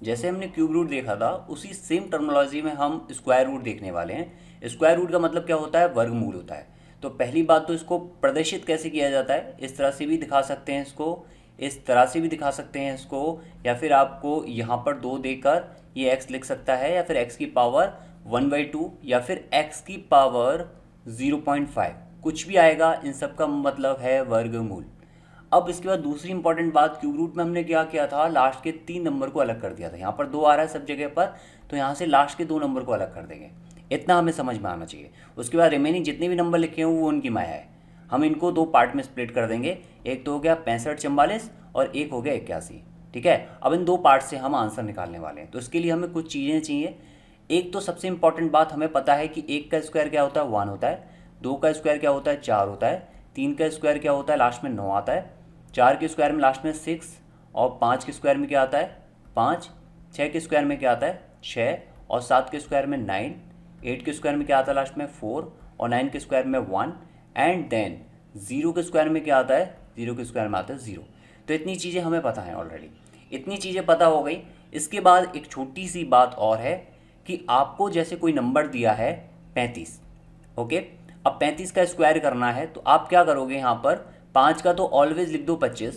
जैसे हमने cube root देखा था उसी सेम टर्मिनोलॉजी में हम स्क्वायर रूट देखने वाले हैं। स्क्वायर रूट का मतलब क्या होता है? वर्गमूल होता है। तो पहली बात तो इसको प्रदर्शित कैसे किया जाता है? इस तरह से भी दिखा सकते हैं इसको, इस तरह से भी दिखा सकते हैं इसको, या फिर आपको यहाँ पर 2 देकर ये x लिख सकता है, या फिर x की पावर 1/2, या फिर x की पावर 0.5, कुछ भी आएगा। इन सब का मतलब है वर्गमूल। अब इसके बाद दूसरी इंपॉर्टेंट बात, क्यूब रूट में हमने क्या किया था? लास्ट के 3 नंबर को अलग कर दिया था। यहाँ पर 2 आ रहा है सब जगह पर, तो यहाँ से लास्ट के 2 नंबर को अलग कर देंगे। इतना हमें समझ में आना चाहिए। उसके बाद रिमेनिंग जितने भी नंबर लिखे हैं वो उनकी माया है। हम इनको 2 पार्ट में स्प्लिट कर देंगे। एक तो हो गया 65 44 और एक हो गया 81। ठीक है, अब इन 2 पार्ट से हम आंसर निकालने वाले हैं। तो इसके लिए हमें कुछ चीज़ें चाहिए। एक तो सबसे इंपॉर्टेंट बात, हमें पता है कि 1 का स्क्वायर क्या होता है? 1 होता है। 2 का स्क्वायर क्या होता है? 4 होता है। 3 का स्क्वायर क्या होता है? लास्ट में 9 आता है। 4 के स्क्वायर में लास्ट में 6, और 5 के स्क्वायर में क्या आता है? 5। 6 के स्क्वायर में क्या आता है? 6, और 7 के स्क्वायर में 9। 8 के स्क्वायर में क्या आता है? लास्ट में 4, और 9 के स्क्वायर में 1। एंड देन 0 के स्क्वायर में क्या आता है? 0 के स्क्वायर में आता है 0। तो इतनी चीज़ें हमें पता है ऑलरेडी। इतनी चीज़ें पता हो गई। इसके बाद एक छोटी सी बात और है कि आपको जैसे कोई नंबर दिया है 35, ओके। अब 35 का स्क्वायर करना है तो आप क्या करोगे? यहाँ पर 5 का तो ऑलवेज लिख दो 25,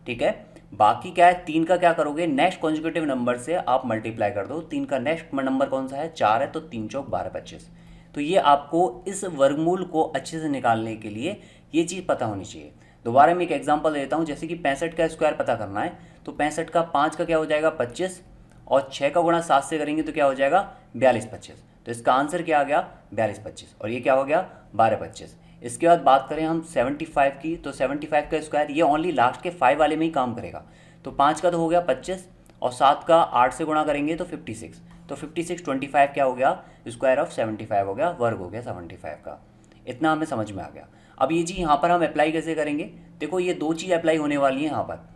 ठीक है। बाकी क्या है? 3 का क्या करोगे? नेक्स्ट कॉन्जुगेटिव नंबर से आप मल्टीप्लाई कर दो। 3 का नेक्स्ट नंबर कौन सा है? 4 है, तो 3 चौक 12 25। तो ये आपको इस वर्गमूल को अच्छे से निकालने के लिए ये चीज़ पता होनी चाहिए। दोबारा मैं एक एग्जांपल देता हूँ। जैसे कि 65 का स्क्वायर पता करना है, तो 65 का 5 का क्या हो जाएगा? 25, और 6 का गुणा 7 से करेंगे तो क्या हो जाएगा? 42 25। तो इसका आंसर क्या आ गया? 42 25, और ये क्या हो गया? 12 25। इसके बाद बात करें हम 75 की, तो 75 का स्क्वायर ये ओनली लास्ट के 5 वाले में ही काम करेगा। तो 5 का तो हो गया 25, और 7 का 8 से गुणा करेंगे तो 56। तो 56 25 क्या हो गया? स्क्वायर ऑफ 75 हो गया, वर्ग हो गया 75 का। इतना हमें समझ में आ गया। अब ये चीज़ यहाँ पर हम अप्लाई कैसे करेंगे? देखो ये 2 चीज़ अप्लाई होने वाली है यहाँ पर।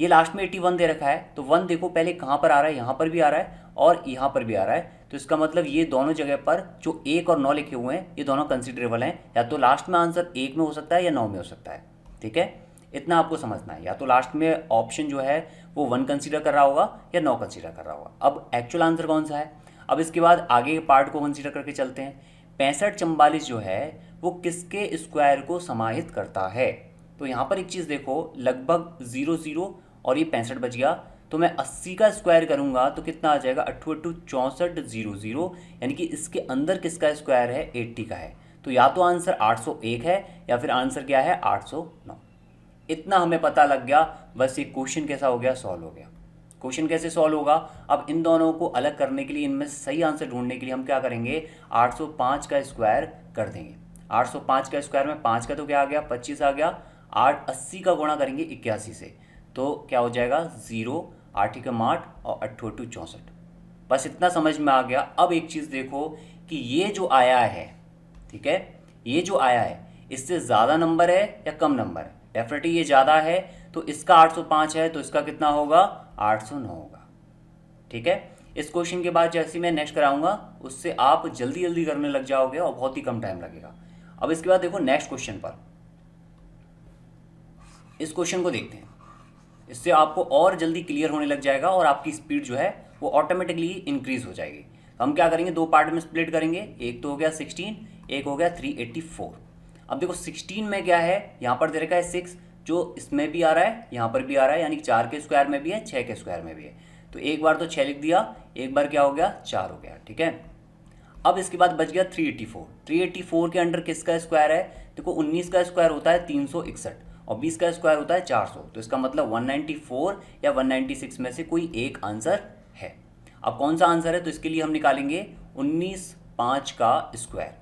ये लास्ट में 81 दे रखा है, तो 1 देखो पहले कहाँ पर आ रहा है? यहाँ पर भी आ रहा है और यहाँ पर भी आ रहा है। तो इसका मतलब ये दोनों जगह पर जो 1 और 9 लिखे हुए हैं ये दोनों कंसिडरेबल हैं। या तो लास्ट में आंसर 1 में हो सकता है या 9 में हो सकता है। ठीक है, इतना आपको समझना है। या तो लास्ट में ऑप्शन जो है वो 1 कंसीडर कर रहा होगा या 9 कंसीडर कर रहा होगा। अब एक्चुअल आंसर कौन सा है? अब इसके बाद आगे के पार्ट को कंसीडर करके चलते हैं। 65 44 जो है वो किसके स्क्वायर को समाहित करता है? तो यहाँ पर एक चीज़ देखो, लगभग 0 0 और ये 65 बच गया। तो मैं 80 का स्क्वायर करूंगा तो कितना आ जाएगा? 8 8 64 0 0, यानी कि इसके अंदर किसका स्क्वायर है? 80 का है। तो या तो आंसर 801 है या फिर आंसर क्या है? 809। इतना हमें पता लग गया। बस ये क्वेश्चन कैसा हो गया? सॉल्व हो गया। क्वेश्चन कैसे सॉल्व होगा? अब इन दोनों को अलग करने के लिए, इनमें से सही आंसर ढूंढने के लिए हम क्या करेंगे? 805 का स्क्वायर कर देंगे। 805 का स्क्वायर में 5 का तो क्या आ गया? 25 आ गया। 80 का गुणा करेंगे 81 से, तो क्या हो जाएगा? 0, 8 एकम 8 और 8 8 64। बस इतना समझ में आ गया। अब एक चीज़ देखो कि ये जो आया है, ठीक है, ये जो आया है इससे ज़्यादा नंबर है या कम नंबर है? डेफिनेटली ये ज़्यादा है, तो इसका 805 है तो इसका कितना होगा? 809 होगा। ठीक है, इस क्वेश्चन के बाद जैसे मैं नेक्स्ट कराऊंगा उससे आप जल्दी जल्दी करने लग जाओगे और बहुत ही कम टाइम लगेगा। अब इसके बाद देखो नेक्स्ट क्वेश्चन पर, इस क्वेश्चन को देखते हैं। इससे आपको और जल्दी क्लियर होने लग जाएगा और आपकी स्पीड जो है वो ऑटोमेटिकली इंक्रीज हो जाएगी। तो हम क्या करेंगे? 2 पार्ट में स्प्लिट करेंगे। एक तो हो गया 16, एक हो गया 384। अब देखो 16 में क्या है? यहाँ पर दे रखा है 6, जो इसमें भी आ रहा है यहाँ पर भी आ रहा है, यानी 4 के स्क्वायर में भी है, 6 के स्क्वायर में भी है। तो एक बार तो 6 लिख दिया, एक बार क्या हो गया? 4 हो गया। ठीक है, अब इसके बाद बच गया 384। 384 के अंडर किसका स्क्वायर है? देखो 19 का स्क्वायर होता है 361 और 20 का स्क्वायर होता है 400। तो इसका मतलब 194 या 196 में से कोई एक आंसर है। अब कौन सा आंसर है? तो इसके लिए हम निकालेंगे 19 5 का स्क्वायर।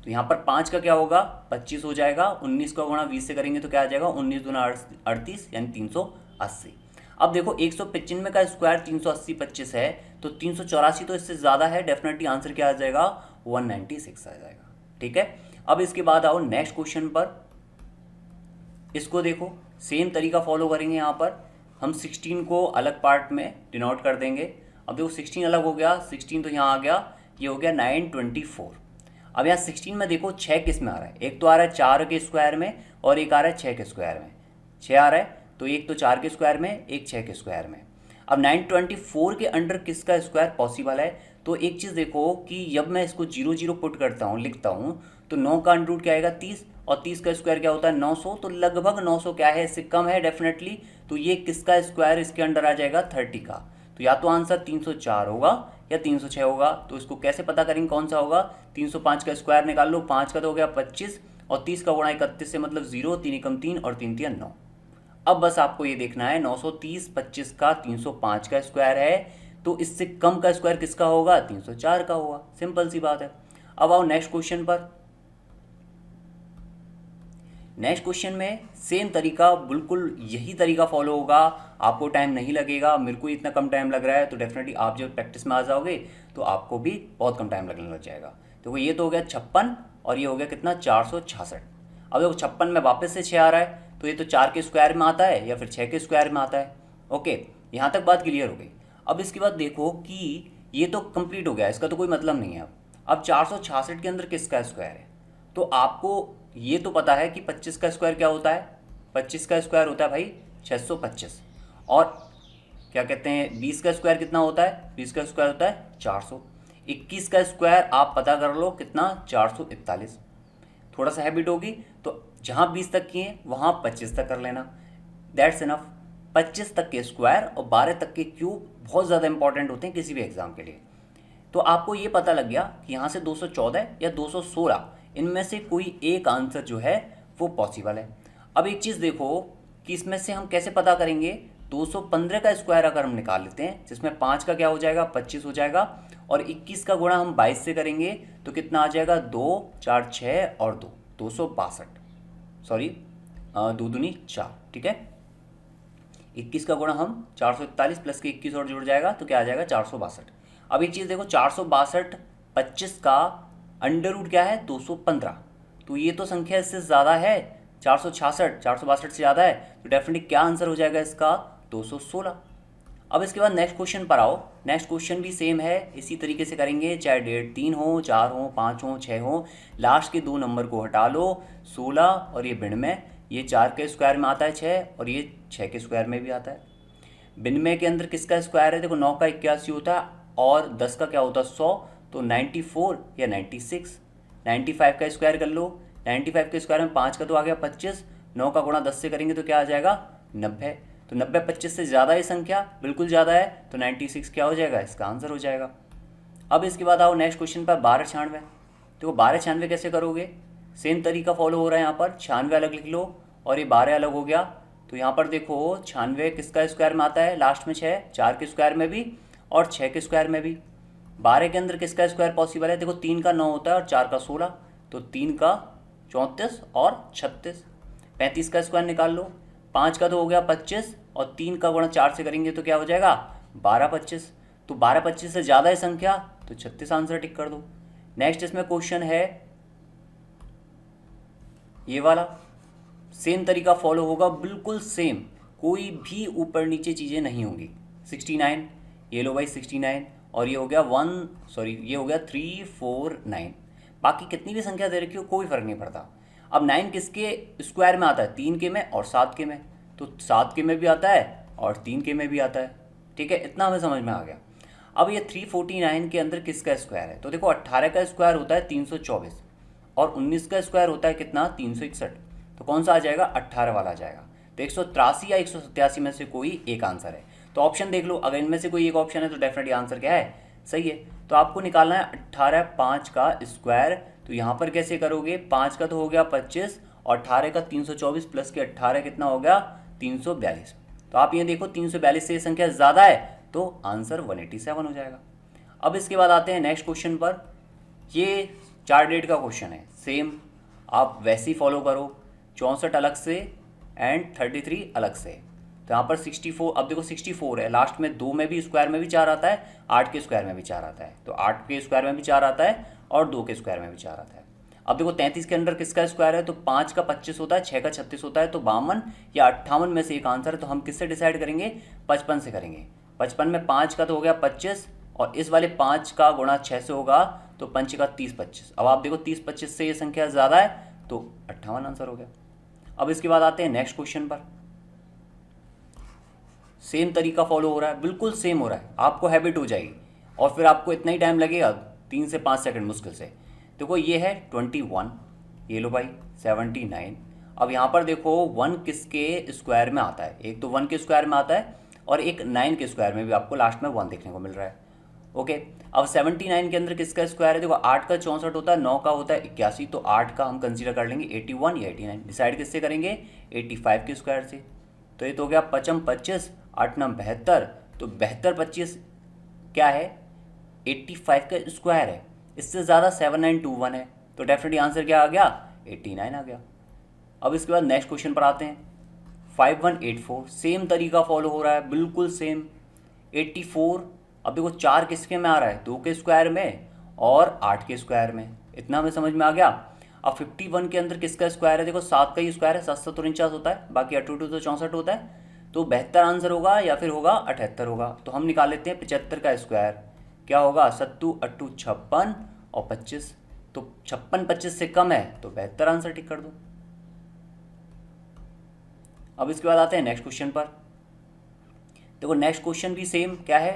तो यहाँ पर 5 का क्या होगा? 25 हो जाएगा। 19 का गुणा 20 से करेंगे तो क्या आ जाएगा? 19 दूना 38, यानी 380। अब देखो 195 का स्क्वायर 380 25 है, तो 384 तो इससे ज़्यादा है। डेफिनेटली आंसर क्या आ जाएगा? 196 आ जाएगा। ठीक है, अब इसके बाद आओ नेक्स्ट क्वेश्चन पर। इसको देखो, सेम तरीका फॉलो करेंगे। यहाँ पर हम 16 को अलग पार्ट में डिनोट कर देंगे। अब देखो 16 अलग हो गया, 16 तो यहाँ आ गया, ये हो गया 924। अब यहाँ 16 में देखो 6 किस में आ रहा है? एक तो आ रहा है 4 के स्क्वायर में और एक आ रहा है 6 के स्क्वायर में। 6 आ रहा है, तो एक तो 4 के स्क्वायर में, एक 6 के स्क्वायर में। अब 924 के अंडर किसका स्क्वायर पॉसिबल है? तो एक चीज़ देखो कि जब मैं इसको 0 0 पुट करता हूँ, लिखता हूँ, तो 9 का अंडर रूट क्या आएगा 30, और 30 का स्क्वायर क्या होता है 900, तो लगभग 900 क्या है, इससे कम है डेफिनेटली। तो ये किसका स्क्वायर इसके अंडर आ जाएगा 30 का। तो या तो आंसर 304 होगा या 306 होगा। तो इसको कैसे पता करेंगे कौन सा होगा? 305 का स्क्वायर निकाल लो, 5 का तो हो गया 25, और 30 का गुणा 31 से मतलब 0, 3 एकम 3 और 3 तिया 9। अब बस आपको ये देखना है 930 25 का 305 का स्क्वायर है, तो इससे कम का स्क्वायर किसका होगा? 304 का होगा। सिंपल सी बात है। अब आओ नेक्स्ट क्वेश्चन पर। नेक्स्ट क्वेश्चन में सेम तरीका, बिल्कुल यही तरीका फॉलो होगा, आपको टाइम नहीं लगेगा। मेरे को इतना कम टाइम लग रहा है, तो डेफिनेटली आप जब प्रैक्टिस में आ जाओगे तो आपको भी बहुत कम टाइम लगने लग जाएगा। तो ये तो हो गया 56 और ये हो गया कितना 466। अब देखो 56 में वापस से 6 आ रहा है, तो ये तो 4 के स्क्वायर में आता है या फिर 6 के स्क्वायर में आता है। ओके, यहाँ तक बात क्लियर हो गई। अब इसके बाद देखो कि ये तो कंप्लीट हो गया, इसका तो कोई मतलब नहीं है। अब 466 के अंदर किसका स्क्वायर है? तो आपको ये तो पता है कि 25 का स्क्वायर क्या होता है? 25 का स्क्वायर होता है भाई 625। और क्या कहते हैं 20 का स्क्वायर कितना होता है? 20 का स्क्वायर होता है 400। 21 का स्क्वायर आप पता कर लो कितना, 441। थोड़ा सा हैबिट होगी तो जहाँ 20 तक की है वहाँ 25 तक कर लेना, दैट्स इनफ। 25 तक के स्क्वायर और 12 तक के क्यूब बहुत ज़्यादा इंपॉर्टेंट होते हैं किसी भी एग्जाम के लिए। तो आपको ये पता लग गया कि यहाँ से 214 या 216 इनमें से कोई एक आंसर जो है वो पॉसिबल है। अब एक चीज़ देखो कि इसमें से हम कैसे पता करेंगे। 215 का स्क्वायर अगर हम निकाल लेते हैं, जिसमें 5 का क्या हो जाएगा 25 हो जाएगा, और 21 का गुणा हम 22 से करेंगे तो कितना आ जाएगा 2 4 6 और 2 262, सॉरी 2 दूनी 4, ठीक है। 21 का गुणा हम 441 प्लस के 21 और जुड़ जाएगा तो क्या आ जाएगा 462। अब एक चीज़ देखो 462 25 का अंडर रूट क्या है 215, तो ये तो संख्या इससे ज़्यादा है, 466 462 से ज़्यादा है, तो डेफिनेटली क्या आंसर हो जाएगा इसका 216। अब इसके बाद नेक्स्ट क्वेश्चन पर आओ। नेक्स्ट क्वेश्चन भी सेम है, इसी तरीके से करेंगे, चाहे डेढ़ 3 हो 4 हो 5 हो 6 हो, लास्ट के 2 नंबर को हटा लो, 16 और ये भिन्न में, ये 4 के स्क्वायर में आता है 6 और ये 6 के स्क्वायर में भी आता है। भिन्न में के अंदर किसका स्क्वायर है? देखो 9 का 81 होता है और 10 का क्या होता है 100, तो 94 या 96। 95 का स्क्वायर कर लो, 95 के स्क्वायर में 5 का तो आ गया 25, 9 का गुणा 10 से करेंगे तो क्या आ जाएगा 90। तो 90 25 से ज़्यादा है संख्या, बिल्कुल ज़्यादा है, तो 96 क्या हो जाएगा इसका आंसर हो जाएगा। अब इसके बाद आओ नेक्स्ट क्वेश्चन पर 1296। तो 1296 कैसे करोगे? सेम तरीका फॉलो हो रहा है। यहाँ पर 96 अलग लिख लो और ये 12 अलग हो गया। तो यहाँ पर देखो 96 किसका स्क्वायर में आता है? लास्ट में 6, 4 के स्क्वायर में भी और 6 के स्क्वायर में भी। 12 के अंदर किसका स्क्वायर पॉसिबल है? देखो 3 का 9 होता है और 4 का 16, तो 3 का 34 और 36। 35 का स्क्वायर निकाल लो, 5 का तो हो गया 25 और 3 का गुणा 4 से करेंगे तो क्या हो जाएगा 12 25। तो 12 25 से ज़्यादा है संख्या, तो 36 आंसर टिक कर दो। नेक्स्ट इसमें क्वेश्चन है ये वाला, सेम तरीका फॉलो होगा, बिल्कुल सेम, कोई भी ऊपर नीचे चीज़ें नहीं होंगी। 69, ये लो भाई 69, और ये हो गया 349। बाकी कितनी भी संख्या दे रखी हो कोई फ़र्क नहीं पड़ता। अब 9 किसके स्क्वायर में आता है? 3 के में और 7 के में, तो 7 के में भी आता है और 3 के में भी आता है, ठीक है, इतना हमें समझ में आ गया। अब ये 349 के अंदर किसका स्क्वायर है? तो देखो 18 का स्क्वायर होता है 324 और 19 का स्क्वायर होता है कितना 361, तो कौन सा आ जाएगा 18 वाला आ जाएगा। तो 183 या 187 में से कोई एक आंसर है। तो ऑप्शन देख लो, अगर इनमें से कोई एक ऑप्शन है तो डेफिनेटली आंसर क्या है सही है। तो आपको निकालना है 18 5 का स्क्वायर। तो यहाँ पर कैसे करोगे, 5 का तो हो गया 25 और 18 का 324 प्लस के 18 कितना हो गया 342। तो आप ये देखो 342 से ये संख्या ज़्यादा है तो आंसर 187 हो जाएगा। अब इसके बाद आते हैं नेक्स्ट क्वेश्चन पर। ये 4 डेट का क्वेश्चन है, सेम आप वैसे ही फॉलो करो, 64 अलग से एंड 33 अलग से। तो यहाँ पर 64, अब देखो 64 है, लास्ट में 2 में भी स्क्वायर में भी 4 आता है, 8 के स्क्वायर में भी 4 आता है, तो 8 के स्क्वायर में भी 4 आता है और 2 के स्क्वायर में भी 4 आता है। अब देखो 33 के अंदर किसका स्क्वायर है? तो 5 का 25 होता है, 6 का 36 होता है, तो 52 या 58 में से एक आंसर है। तो हम किससे डिसाइड करेंगे? 55 से करेंगे। 55 में 5 का तो हो गया 25 और इस वाले 5 का गुणा 6 से होगा, तो 5 का 30 25। अब आप देखो 30 25 से ये संख्या ज़्यादा है तो 58 आंसर हो गया। अब इसके बाद आते हैं नेक्स्ट क्वेश्चन पर। सेम तरीका फॉलो हो रहा है, बिल्कुल सेम हो रहा है, आपको हैबिट हो जाएगी और फिर आपको इतना ही टाइम लगेगा, 3 से 5 सेकंड मुश्किल से। देखो ये है 21, ये लो भाई 79। अब यहाँ पर देखो 1 किसके स्क्वायर में आता है, एक तो 1 के स्क्वायर में आता है और एक 9 के स्क्वायर में भी आपको लास्ट में 1 देखने को मिल रहा है। ओके, अब 79 के अंदर किसका स्क्वायर है, देखो 8 का 64 होता है, 9 का होता है 81, तो 8 का हम कंसीडर कर लेंगे 81 या 89। डिसाइड किससे करेंगे, 85 के स्क्वायर से। तो ये तो हो गया 55 25, 8 9 72, तो 72 25 क्या है, 85 का स्क्वायर है। इससे ज़्यादा 7921 है, तो डेफिनेटली आंसर क्या आ गया, 89 आ गया। अब इसके बाद नेक्स्ट क्वेश्चन पर आते हैं। 5184, सेम तरीका फॉलो हो रहा है, बिल्कुल सेम। 84, अब देखो 4 किसके में आ रहा है, 2 के स्क्वायर में और 8 के स्क्वायर में, इतना हमें समझ में आ गया। अब 51 के अंदर किसका स्क्वायर है, देखो 7 का ही स्क्वायर है, 7 7 49 होता है, बाकी 8 2 तो 64 होता है, तो 72 आंसर होगा या फिर होगा 78 होगा। तो हम निकाल लेते हैं 75 का स्क्वायर, क्या होगा, 7 8 56 और 25, तो 56 25 से कम है तो 72 आंसर टिक कर दो। अब इसके बाद आते हैं नेक्स्ट क्वेश्चन पर। देखो नेक्स्ट क्वेश्चन भी सेम क्या है,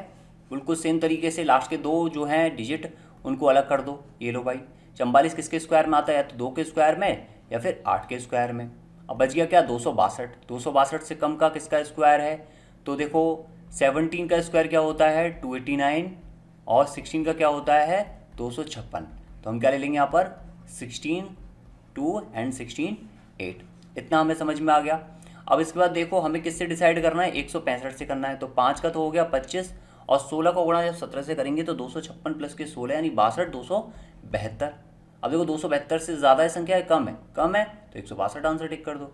बिल्कुल सेम तरीके से लास्ट के 2 जो हैं डिजिट उनको अलग कर दो। ये लो भाई 44 किसके स्क्वायर में आता है, या तो 2 के स्क्वायर में या फिर 8 के स्क्वायर में। अब बच गया क्या, 262। 262 से कम का किसका स्क्वायर है, तो देखो 17 का स्क्वायर क्या होता है, 289, और 16 का क्या होता है, 256। तो हम क्या ले लेंगे यहाँ पर, 16 2 एंड 16 8, इतना हमें समझ में आ गया। अब इसके बाद देखो हमें किससे डिसाइड करना है, 165 से करना है। तो 5 का तो हो गया 25, और 16 का गुणा जब 17 से करेंगे तो 256 प्लस के 16 यानी 62, 272। अब देखो 272 से ज़्यादा है संख्या है, कम है, कम है तो 162 आंसर टिक कर दो।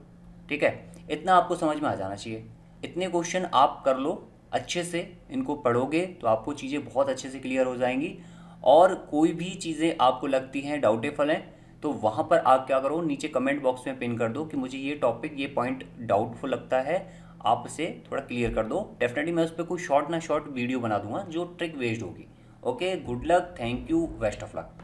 ठीक है, इतना आपको समझ में आ जाना चाहिए। इतने क्वेश्चन आप कर लो अच्छे से, इनको पढ़ोगे तो आपको चीज़ें बहुत अच्छे से क्लियर हो जाएंगी। और कोई भी चीज़ें आपको लगती हैं डाउटेफुल हैं तो वहाँ पर आप क्या करो, नीचे कमेंट बॉक्स में पिन कर दो कि मुझे ये टॉपिक, ये पॉइंट डाउटफुल लगता है, आप इसे थोड़ा क्लियर कर दो। डेफिनेटली मैं उस पर कोई शॉर्ट वीडियो बना दूंगा जो ट्रिक बेस्ड होगी। Okay, good luck, thank you, best of luck.